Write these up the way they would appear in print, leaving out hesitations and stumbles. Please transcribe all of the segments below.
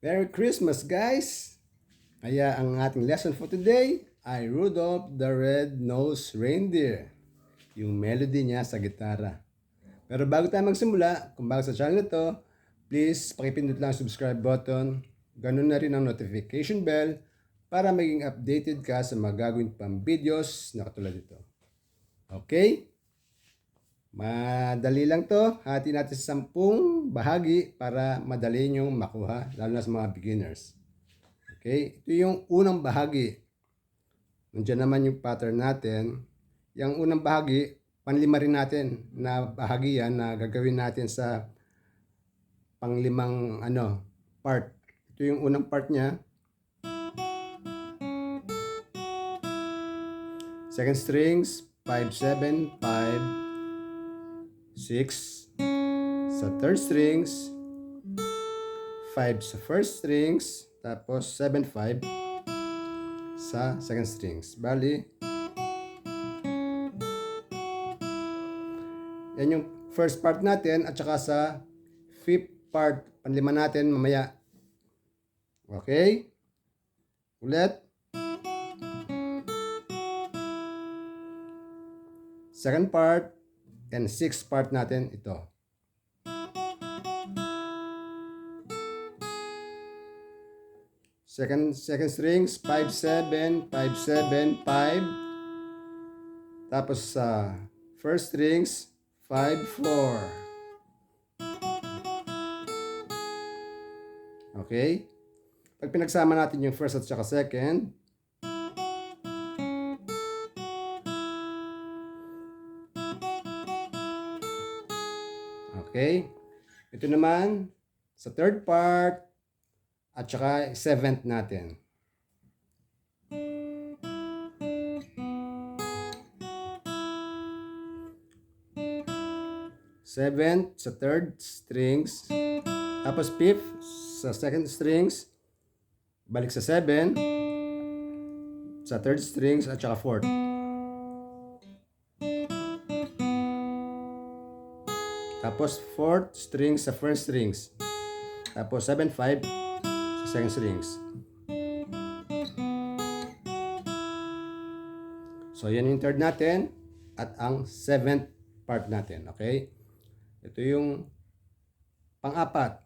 Merry Christmas, guys! Kaya ang ating lesson for today ay Rudolph the Red-Nosed Reindeer, yung melody niya sa gitara. Pero bago tayo magsimula, kung bago sa channel na to, please pakipindot lang ang subscribe button, ganun na rin ang notification bell para maging updated ka sa mga gagawin pang videos na katulad ito. Okay? Madali lang to. Hati natin sa 10 bahagi para madali nyong makuha, lalo na sa mga beginners. Okay? Ito yung unang bahagi. Nandiyan naman yung pattern natin. Yung unang bahagi, panlima rin natin na bahagi yan na gagawin natin sa panglimang part. Ito yung unang part niya. Second strings, 5, 7, 5, 6 sa third strings, 5 sa first strings, tapos 7, 5 sa second strings. Bali, yan yung first part natin at saka sa fifth part, panlima natin mamaya. Okay? Ulit. Second part and sixth part natin ito. Second strings, 5, 7, 5, 7, 5. Tapos sa first strings, 5, 4. Okay? Pag pinagsama natin yung first at saka second, okay? Ito naman, sa third part, at saka seventh natin. Seventh sa third strings, tapos fifth sa second strings, balik sa 7, sa third strings at saka fourth. Tapos fourth strings sa first strings. Tapos 7, 5 sa second strings. So yan yung third natin at ang seventh part natin. Okay? Ito yung pang-apat.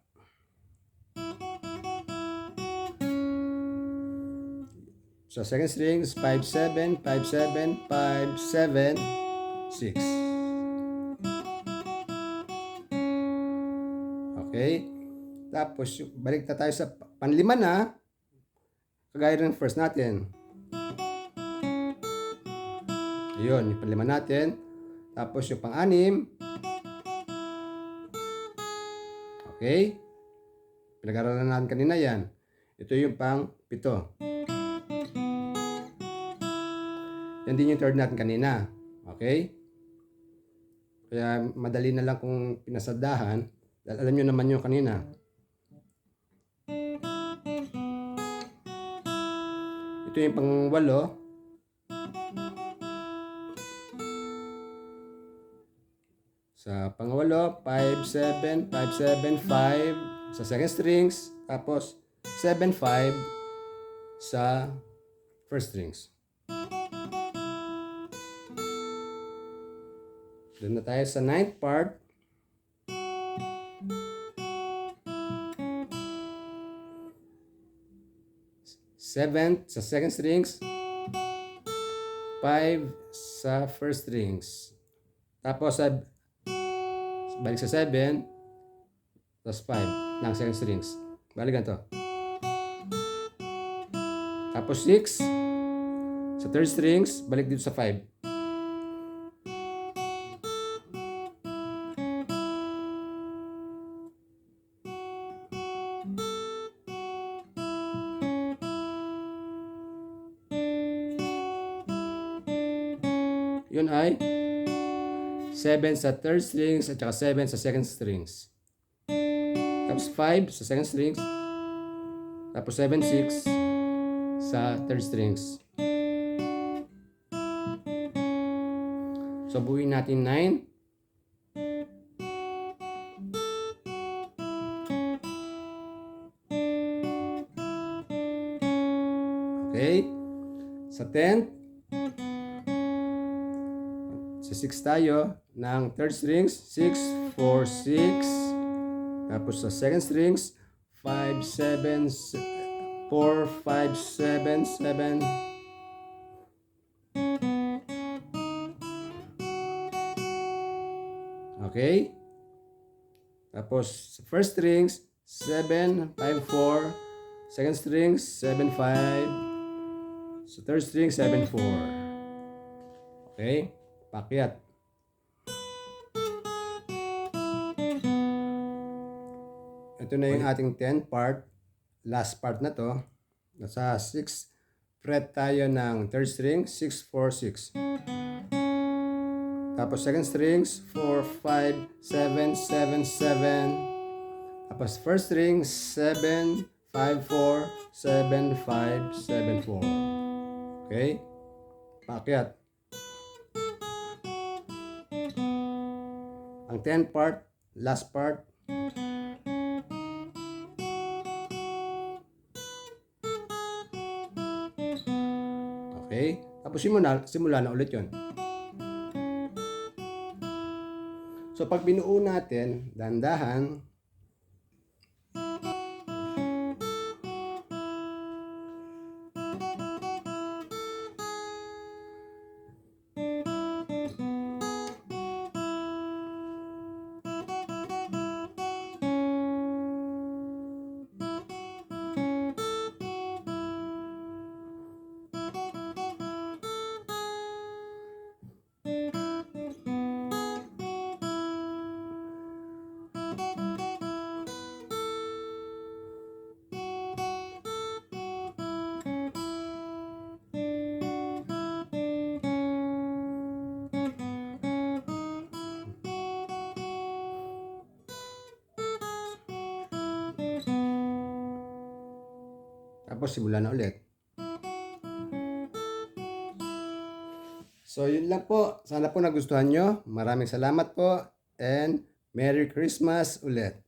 So second strings, 5, 7, 5, 7, 5, 7, 6. Okay? Tapos balik na tayo sa panlima na, kagaya ng first natin. Ayun, yung panlima natin. Tapos yung pang-anim. Okay? Pinag-aralan natin kanina yan. Ito yung pang-pito. Yan din yung third natin kanina. Okay? Kaya madali na lang kung pinasadahan. Dahil alam nyo naman yung kanina. Ito yung pang-walo. Sa pang-walo, 5, 7, 5, 7, 5 sa second strings. Tapos 7, 5 sa first strings. Doon na tayo sa ninth part. Seventh sa second strings, 5 sa first strings. Tapos balik sa 7, tapos 5 ng second strings. Balik ganito. Tapos 6 sa third strings, balik dito sa 5. Yun ay 7 sa third strings at saka 7 sa second strings. Tapos 5 sa second strings. Tapos 7, 6 sa third strings. So buuin natin 9. Okay? Sa 10th, sa 6 tayo ng third strings, 6, 4, 6. Tapos sa second strings, 5, 7, 4, 5, 7, 7. Okay? Tapos sa first strings, 7, 5, 4. Second strings, 7, 5. Sa third string, 7, 4. Okay? Pakyat. Ito na yung ating 10th part. Last part na to. Nasa 6 fret tayo ng third string, 6, 4, 6. Tapos second strings, 4, 5, 7, 7, 7. Tapos first string, 7, 5, 4, 7, 5, 7, 4. Okay? Paakyat. Ang 10th part, last part. Okay? Tapos simula na ulit yun. So pag binuo natin, dahan-dahan, tapos simula na ulit. So yun lang po. Sana po nagustuhan nyo. Maraming salamat po and Merry Christmas ulit.